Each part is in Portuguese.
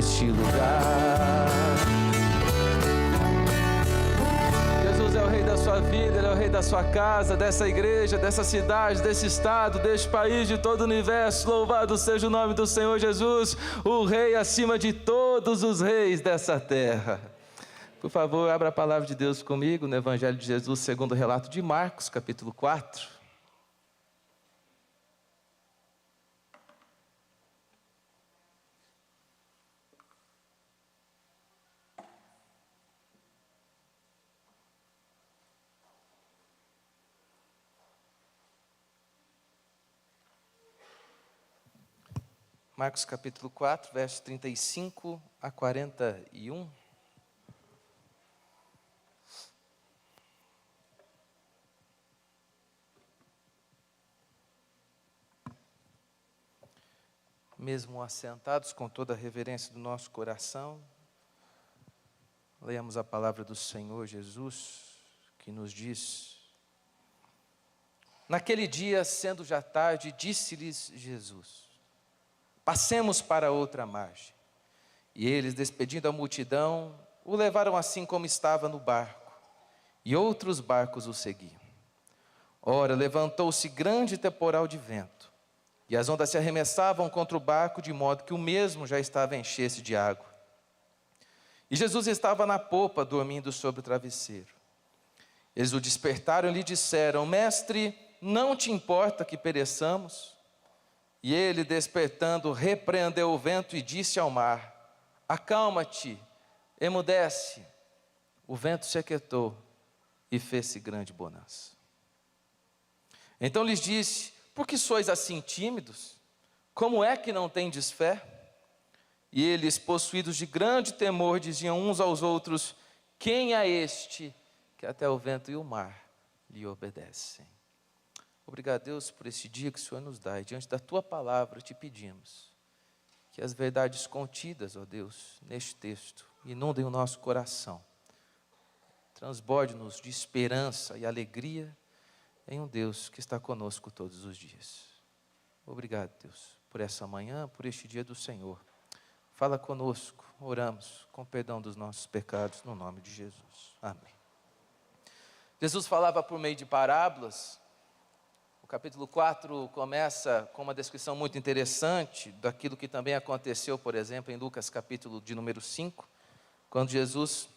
neste lugar. Jesus é o Rei da sua vida, Ele é o Rei da sua casa, dessa igreja, dessa cidade, desse estado, deste país, de todo o universo. Louvado seja o nome do Senhor Jesus, o Rei acima de todos os reis dessa terra. Por favor, abra a palavra de Deus comigo no Evangelho de Jesus, segundo o relato de Marcos, capítulo 4. Marcos capítulo 4, versos 35 a 41. Mesmo assentados com toda a reverência do nosso coração, leamos a palavra do Senhor Jesus, que nos diz: Naquele dia, sendo já tarde, disse-lhes Jesus: Passemos para outra margem. E eles, despedindo a multidão, o levaram assim como estava no barco, e outros barcos o seguiam. Ora, levantou-se grande temporal de vento, e as ondas se arremessavam contra o barco, de modo que o mesmo já estava a encher-se de água. E Jesus estava na popa, dormindo sobre o travesseiro. Eles o despertaram e lhe disseram: Mestre, não te importa que pereçamos? E ele, despertando, repreendeu o vento e disse ao mar: Acalma-te, emudece. O vento se aquietou e fez-se grande bonança. Então lhes disse: Por que sois assim tímidos? Como é que não tendes fé? E eles, possuídos de grande temor, diziam uns aos outros: Quem é este que até o vento e o mar lhe obedecem? Obrigado, Deus, por esse dia que o Senhor nos dá. E diante da Tua palavra te pedimos que as verdades contidas, ó Deus, neste texto, inundem o nosso coração. Transborde-nos de esperança e alegria em um Deus que está conosco todos os dias. Obrigado, Deus, por essa manhã, por este dia do Senhor. Fala conosco, oramos com perdão dos nossos pecados, no nome de Jesus. Amém. Jesus falava por meio de parábolas. O capítulo 4 começa com uma descrição muito interessante daquilo que também aconteceu, por exemplo, em Lucas capítulo de número 5, quando Jesus,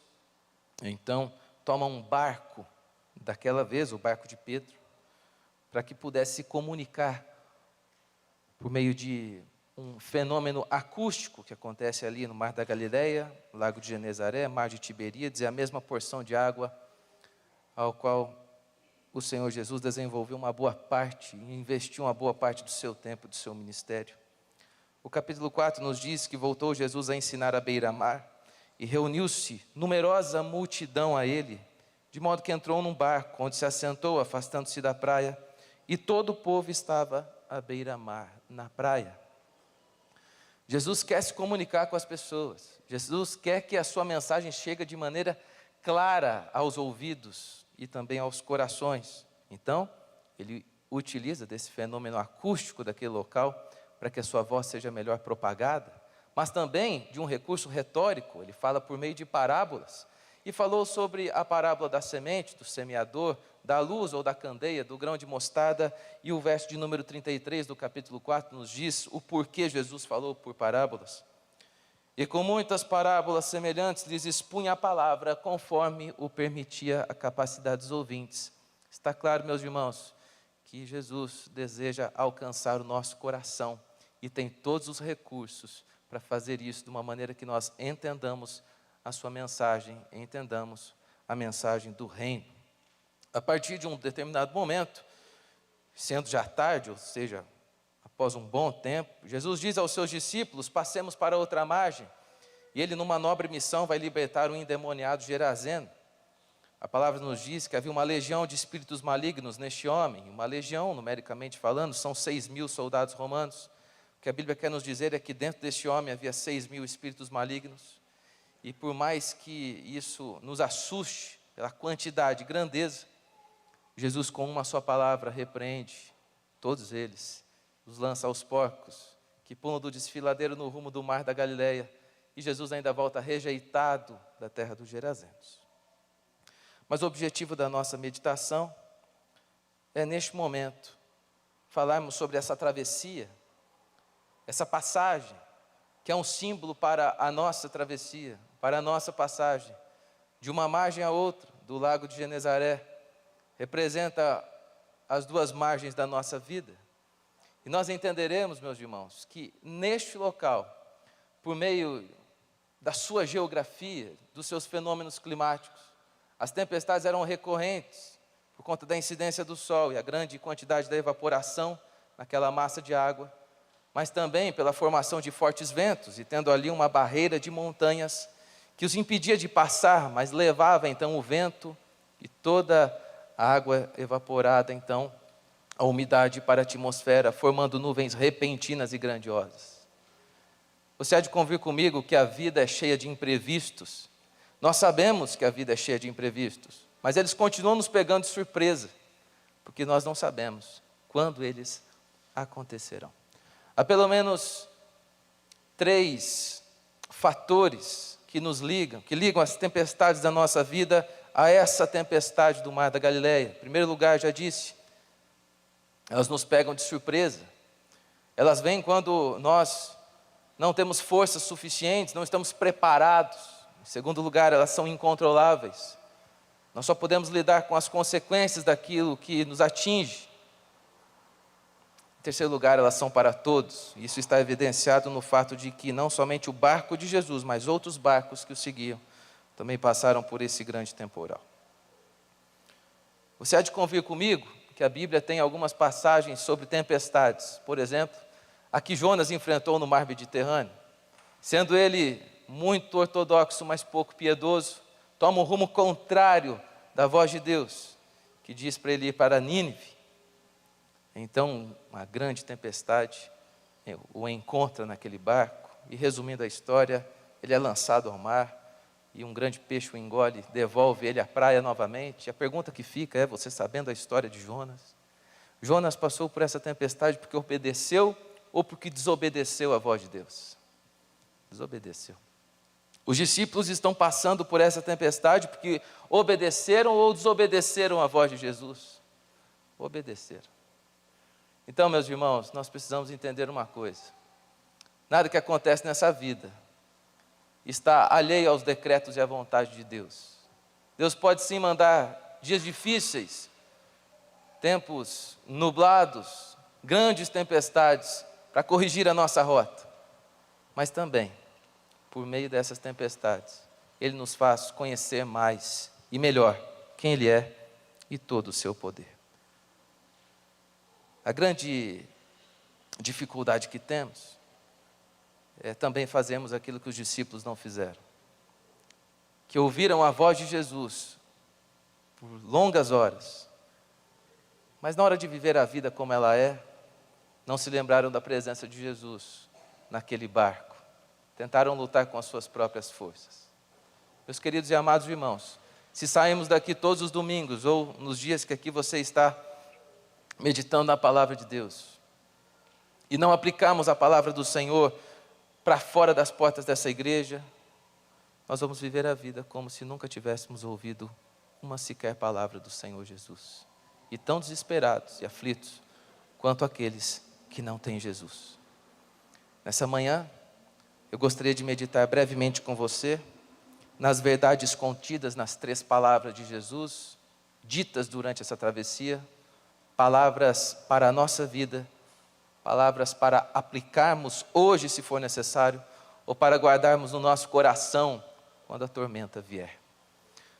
então, toma um barco, daquela vez o barco de Pedro, para que pudesse se comunicar por meio de um fenômeno acústico que acontece ali no Mar da Galileia, Lago de Genezaré, Mar de Tiberíades, é a mesma porção de água ao qual o Senhor Jesus desenvolveu uma boa parte e investiu uma boa parte do seu tempo, do seu ministério. O capítulo 4 nos diz que voltou Jesus a ensinar à beira-mar e reuniu-se numerosa multidão a ele, de modo que entrou num barco, onde se assentou, afastando-se da praia, e todo o povo estava à beira-mar, na praia. Jesus quer se comunicar com as pessoas. Jesus quer que a sua mensagem chegue de maneira clara aos ouvidos e também aos corações. Então, ele utiliza desse fenômeno acústico daquele local para que a sua voz seja melhor propagada, mas também de um recurso retórico. Ele fala por meio de parábolas, e falou sobre a parábola da semente, do semeador, da luz ou da candeia, do grão de mostarda, e o verso de número 33 do capítulo 4 nos diz o porquê Jesus falou por parábolas. E com muitas parábolas semelhantes lhes expunha a palavra, conforme o permitia a capacidade dos ouvintes. Está claro, meus irmãos, que Jesus deseja alcançar o nosso coração e tem todos os recursos para fazer isso de uma maneira que nós entendamos a sua mensagem, entendamos a mensagem do reino. A partir de um determinado momento, sendo já tarde, ou seja, após um bom tempo, Jesus diz aos seus discípulos: passemos para outra margem. E ele, numa nobre missão, vai libertar o endemoniado Gerazeno. A palavra nos diz que havia uma legião de espíritos malignos neste homem. Uma legião, numericamente falando, são 6.000 soldados romanos. O que a Bíblia quer nos dizer é que dentro deste homem havia 6.000 espíritos malignos. E por mais que isso nos assuste pela quantidade e grandeza, Jesus, com uma só palavra, repreende todos eles, os lança aos porcos, que pulam do desfiladeiro no rumo do Mar da Galileia, e Jesus ainda volta rejeitado da terra dos Gerazenos. Mas o objetivo da nossa meditação é, neste momento, falarmos sobre essa travessia, essa passagem, que é um símbolo para a nossa travessia, para a nossa passagem, de uma margem à outra, do lago de Genezaré, representa as duas margens da nossa vida. E nós entenderemos, meus irmãos, que neste local, por meio da sua geografia, dos seus fenômenos climáticos, as tempestades eram recorrentes por conta da incidência do sol e a grande quantidade da evaporação naquela massa de água, mas também pela formação de fortes ventos, e tendo ali uma barreira de montanhas que os impedia de passar, mas levava então o vento e toda a água evaporada, então, a umidade para a atmosfera, formando nuvens repentinas e grandiosas. Você há de convir comigo que a vida é cheia de imprevistos. Nós sabemos que a vida é cheia de imprevistos, mas eles continuam nos pegando de surpresa, porque nós não sabemos quando eles acontecerão. Há pelo menos 3 fatores que nos ligam, que ligam as tempestades da nossa vida a essa tempestade do mar da Galileia. Em primeiro lugar, já disse, elas nos pegam de surpresa. Elas vêm quando nós não temos forças suficientes, não estamos preparados. Em segundo lugar, elas são incontroláveis. Nós só podemos lidar com as consequências daquilo que nos atinge. Em terceiro lugar, elas são para todos. Isso está evidenciado no fato de que não somente o barco de Jesus, mas outros barcos que o seguiam, também passaram por esse grande temporal. Você há de convir comigo que a Bíblia tem algumas passagens sobre tempestades. Por exemplo, a que Jonas enfrentou no mar Mediterrâneo. Sendo ele muito ortodoxo, mas pouco piedoso, toma um rumo contrário da voz de Deus, que diz para ele ir para Nínive. Então, uma grande tempestade o encontra naquele barco, e resumindo a história, ele é lançado ao mar, e um grande peixe o engole, devolve ele à praia novamente. A pergunta que fica é, você sabendo a história de Jonas, Jonas passou por essa tempestade porque obedeceu ou porque desobedeceu a voz de Deus? Desobedeceu. Os discípulos estão passando por essa tempestade porque obedeceram ou desobedeceram a voz de Jesus? Obedeceram. Então, meus irmãos, nós precisamos entender uma coisa. Nada que acontece nessa vida está alheio aos decretos e à vontade de Deus. Deus pode sim mandar dias difíceis, tempos nublados, grandes tempestades para corrigir a nossa rota. Mas também, por meio dessas tempestades, Ele nos faz conhecer mais e melhor quem Ele é e todo o seu poder. A grande dificuldade que temos é também fazermos aquilo que os discípulos não fizeram, que ouviram a voz de Jesus por longas horas, mas na hora de viver a vida como ela é, não se lembraram da presença de Jesus naquele barco, tentaram lutar com as suas próprias forças. Meus queridos e amados irmãos, se saímos daqui todos os domingos, ou nos dias que aqui você está meditando na palavra de Deus, e não aplicarmos a palavra do Senhor para fora das portas dessa igreja, nós vamos viver a vida como se nunca tivéssemos ouvido uma sequer palavra do Senhor Jesus. E tão desesperados e aflitos quanto aqueles que não têm Jesus. Nessa manhã, eu gostaria de meditar brevemente com você nas verdades contidas nas 3 palavras de Jesus, ditas durante essa travessia, palavras para a nossa vida, palavras para aplicarmos hoje, se for necessário, ou para guardarmos no nosso coração quando a tormenta vier.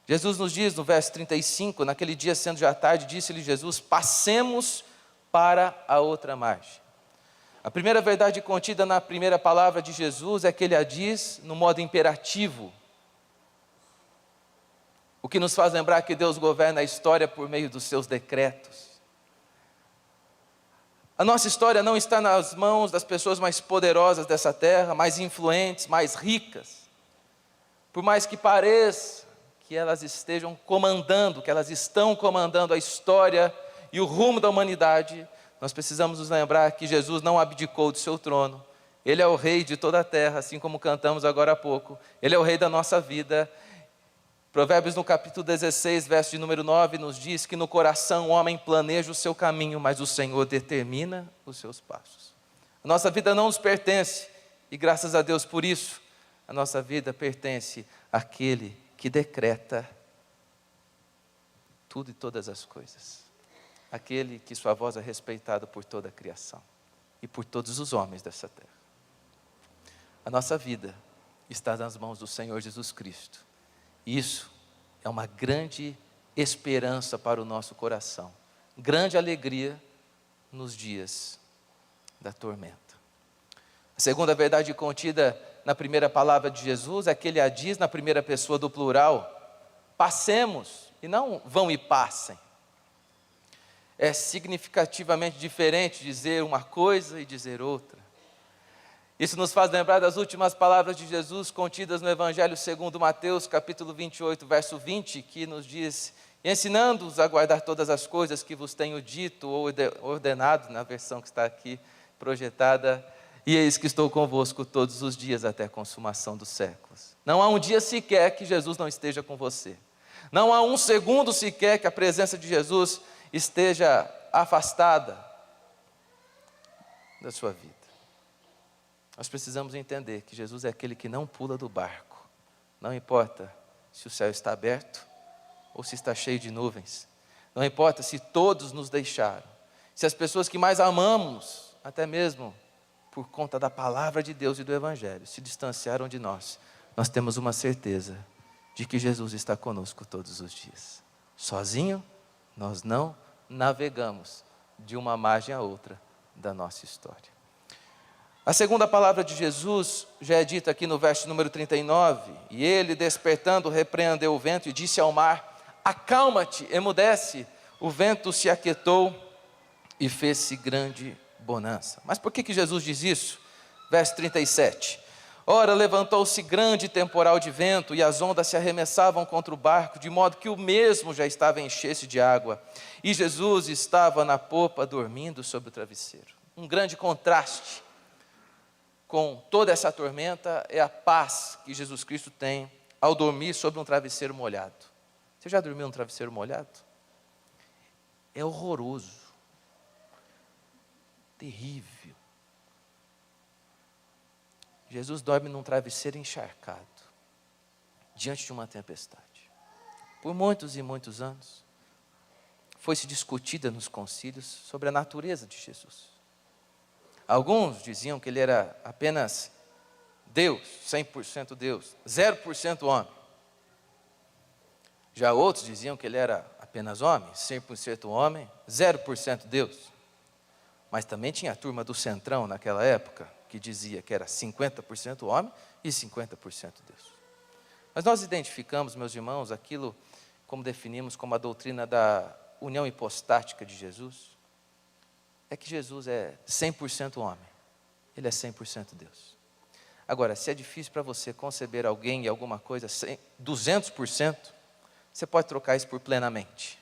Jesus nos diz no verso 35, naquele dia sendo já tarde, disse-lhe Jesus, passemos para a outra margem. A primeira verdade contida na primeira palavra de Jesus é que ele a diz no modo imperativo, o que nos faz lembrar que Deus governa a história por meio dos seus decretos. A nossa história não está nas mãos das pessoas mais poderosas dessa terra, mais influentes, mais ricas. Por mais que pareça que elas estejam comandando, que elas estão comandando a história e o rumo da humanidade, nós precisamos nos lembrar que Jesus não abdicou do seu trono Ele é o Rei de toda a terra, assim como cantamos agora há pouco. Ele é o Rei da nossa vida. Provérbios no capítulo 16, verso de número 9, nos diz que no coração o homem planeja o seu caminho, mas o Senhor determina os seus passos. A nossa vida não nos pertence, e graças a Deus por isso, a nossa vida pertence àquele que decreta tudo e todas as coisas. Aquele que sua voz é respeitada por toda a criação e por todos os homens dessa terra. A nossa vida está nas mãos do Senhor Jesus Cristo. Isso é uma grande esperança para o nosso coração. Grande alegria nos dias da tormenta. A segunda verdade contida na primeira palavra de Jesus é que ele a diz na primeira pessoa do plural: passemos, e não vão e passem. É significativamente diferente dizer uma coisa e dizer outra. Isso nos faz lembrar das últimas palavras de Jesus contidas no Evangelho segundo Mateus, capítulo 28, verso 20, que nos diz: ensinando-os a guardar todas as coisas que vos tenho dito ou ordenado, na versão que está aqui projetada, e eis que estou convosco todos os dias até a consumação dos séculos. Não há um dia sequer que Jesus não esteja com você. Não há um segundo sequer que a presença de Jesus esteja afastada da sua vida. Nós precisamos entender que Jesus é aquele que não pula do barco. Não importa se o céu está aberto ou se está cheio de nuvens. Não importa se todos nos deixaram. Se as pessoas que mais amamos, até mesmo por conta da palavra de Deus e do Evangelho, se distanciaram de nós, nós temos uma certeza de que Jesus está conosco todos os dias. Sozinho, nós não navegamos de uma margem a outra da nossa história. A segunda palavra de Jesus já é dita aqui no verso número 39. E ele, despertando, repreendeu o vento e disse ao mar: acalma-te, emudece. O vento se aquietou e fez-se grande bonança. Mas por que Jesus diz isso? Verso 37. Ora, levantou-se grande temporal de vento e as ondas se arremessavam contra o barco, de modo que o mesmo já estava a encher-se de água. E Jesus estava na popa, dormindo sobre o travesseiro. Um grande contraste com toda essa tormenta é a paz que Jesus Cristo tem ao dormir sobre um travesseiro molhado. Você já dormiu num travesseiro molhado? É horroroso, terrível. Jesus dorme num travesseiro encharcado, diante de uma tempestade. Por muitos e muitos anos, foi-se discutida nos concílios sobre a natureza de Jesus. Alguns diziam que ele era apenas Deus, 100% Deus, 0% homem. Já outros diziam que ele era apenas homem, 100% homem, 0% Deus. Mas também tinha a turma do Centrão naquela época, que dizia que era 50% homem e 50% Deus. Mas nós identificamos, meus irmãos, aquilo como definimos como a doutrina da união hipostática de Jesus. É que Jesus é 100% homem, ele é 100% Deus. Agora, se é difícil para você conceber alguém e alguma coisa 200%, você pode trocar isso por plenamente.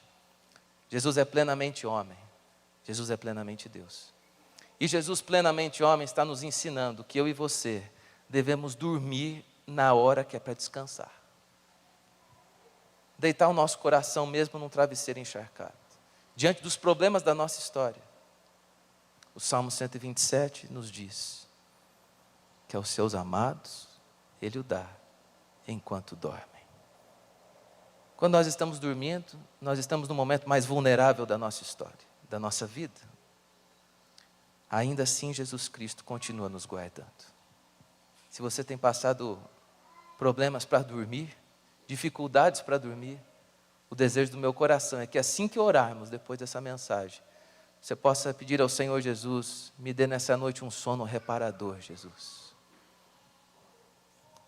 Jesus é plenamente homem, Jesus é plenamente Deus. E Jesus plenamente homem está nos ensinando que eu e você devemos dormir na hora que é para descansar. Deitar o nosso coração mesmo num travesseiro encharcado, diante dos problemas da nossa história. O Salmo 127 nos diz que aos seus amados Ele o dá enquanto dormem. Quando nós estamos dormindo, nós estamos no momento mais vulnerável da nossa história, da nossa vida. Ainda assim, Jesus Cristo continua nos guardando. Se você tem passado problemas para dormir, dificuldades para dormir, o desejo do meu coração é que assim que orarmos depois dessa mensagem, você possa pedir ao Senhor Jesus: me dê nessa noite um sono reparador, Jesus.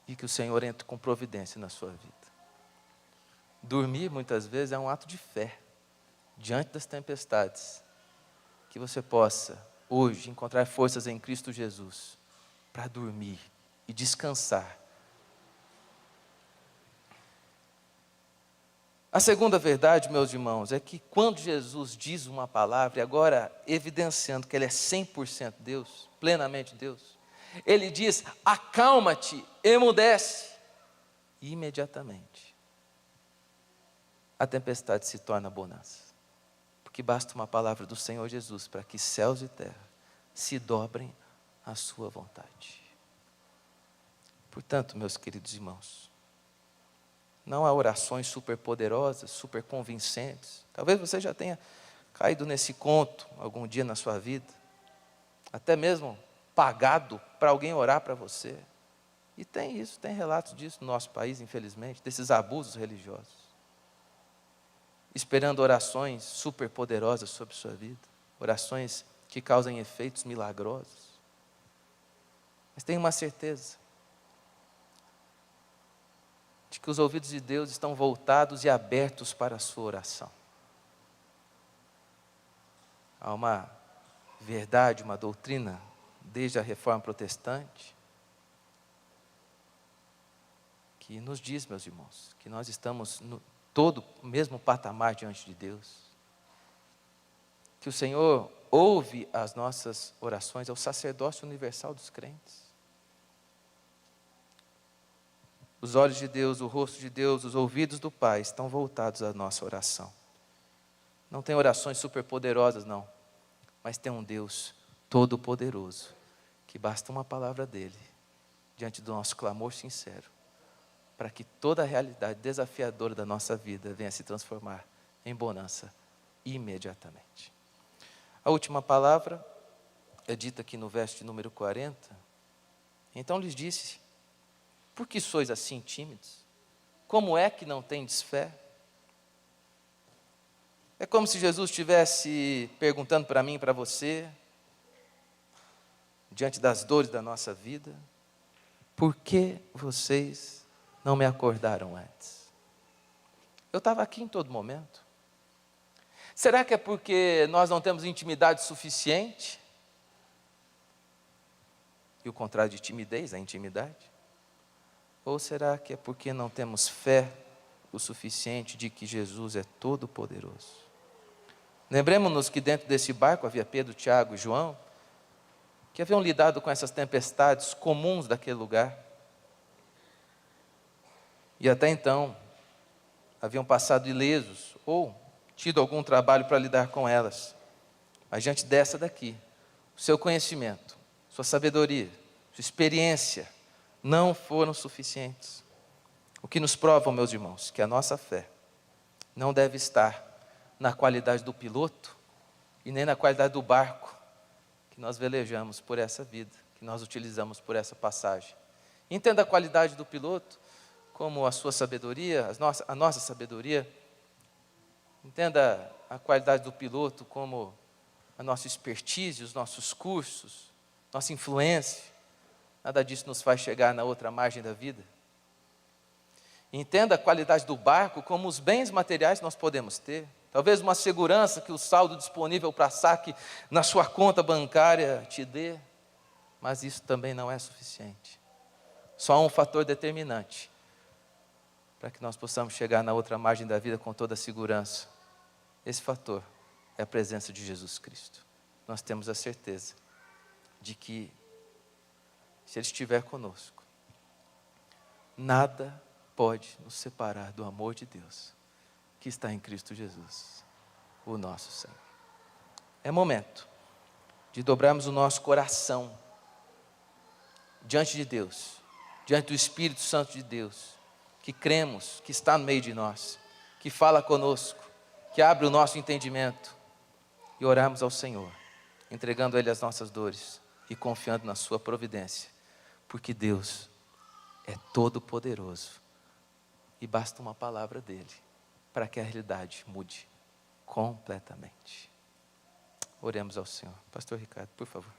E que o Senhor entre com providência na sua vida. Dormir, muitas vezes, é um ato de fé, diante das tempestades. Que você possa, hoje, encontrar forças em Cristo Jesus, para dormir e descansar. A segunda verdade, meus irmãos, é que quando Jesus diz uma palavra, e agora evidenciando que Ele é 100% Deus, plenamente Deus, Ele diz: acalma-te, emudece. E imediatamente a tempestade se torna bonança. Porque basta uma palavra do Senhor Jesus para que céus e terra se dobrem à sua vontade. Portanto, meus queridos irmãos, não há orações super poderosas, super convincentes. Talvez você já tenha caído nesse conto algum dia na sua vida, até mesmo pagado para alguém orar para você. E tem isso, tem relatos disso no nosso país, infelizmente, desses abusos religiosos. Esperando orações super poderosas sobre sua vida, orações que causem efeitos milagrosos. Mas tenha uma certeza de que os ouvidos de Deus estão voltados e abertos para a sua oração. Há uma verdade, uma doutrina, desde a Reforma Protestante, que nos diz, meus irmãos, que nós estamos no todo o mesmo patamar diante de Deus. Que o Senhor ouve as nossas orações, é o sacerdócio universal dos crentes. Os olhos de Deus, o rosto de Deus, os ouvidos do Pai estão voltados à nossa oração. Não tem orações superpoderosas, não. Mas tem um Deus todo-poderoso, que basta uma palavra dEle, diante do nosso clamor sincero, para que toda a realidade desafiadora da nossa vida venha se transformar em bonança imediatamente. A última palavra é dita aqui no verso de número 40. Então lhes disse: por que sois assim tímidos? Como é que não tendes fé? É como se Jesus estivesse perguntando para mim e para você, diante das dores da nossa vida: por que vocês não me acordaram antes? Eu estava aqui em todo momento. Será que é porque nós não temos intimidade suficiente? E o contrário de timidez é intimidade? Ou será que é porque não temos fé o suficiente de que Jesus é todo poderoso? Lembremos-nos que dentro desse barco havia Pedro, Tiago e João, que haviam lidado com essas tempestades comuns daquele lugar. E até então, haviam passado ilesos, ou tido algum trabalho para lidar com elas. Mas diante dessa daqui, o seu conhecimento, sua sabedoria, sua experiência, não foram suficientes. O que nos prova, meus irmãos, que a nossa fé não deve estar na qualidade do piloto e nem na qualidade do barco que nós velejamos por essa vida, que nós utilizamos por essa passagem. Entenda a qualidade do piloto como a sua sabedoria, a nossa sabedoria. Entenda a qualidade do piloto como a nossa expertise, os nossos cursos, nossa influência. Nada disso nos faz chegar na outra margem da vida. Entenda a qualidade do barco como os bens materiais que nós podemos ter. Talvez uma segurança que o saldo disponível para saque na sua conta bancária te dê. Mas isso também não é suficiente. Só há um fator determinante para que nós possamos chegar na outra margem da vida com toda a segurança. Esse fator é a presença de Jesus Cristo. Nós temos a certeza de que, se Ele estiver conosco, nada pode nos separar do amor de Deus que está em Cristo Jesus, o nosso Senhor. É momento de dobrarmos o nosso coração diante de Deus, diante do Espírito Santo de Deus, que cremos, que está no meio de nós, que fala conosco, que abre o nosso entendimento, e orarmos ao Senhor, entregando a Ele as nossas dores e confiando na sua providência, porque Deus é todo poderoso e basta uma palavra dEle para que a realidade mude completamente. Oremos ao Senhor. Pastor Ricardo, por favor.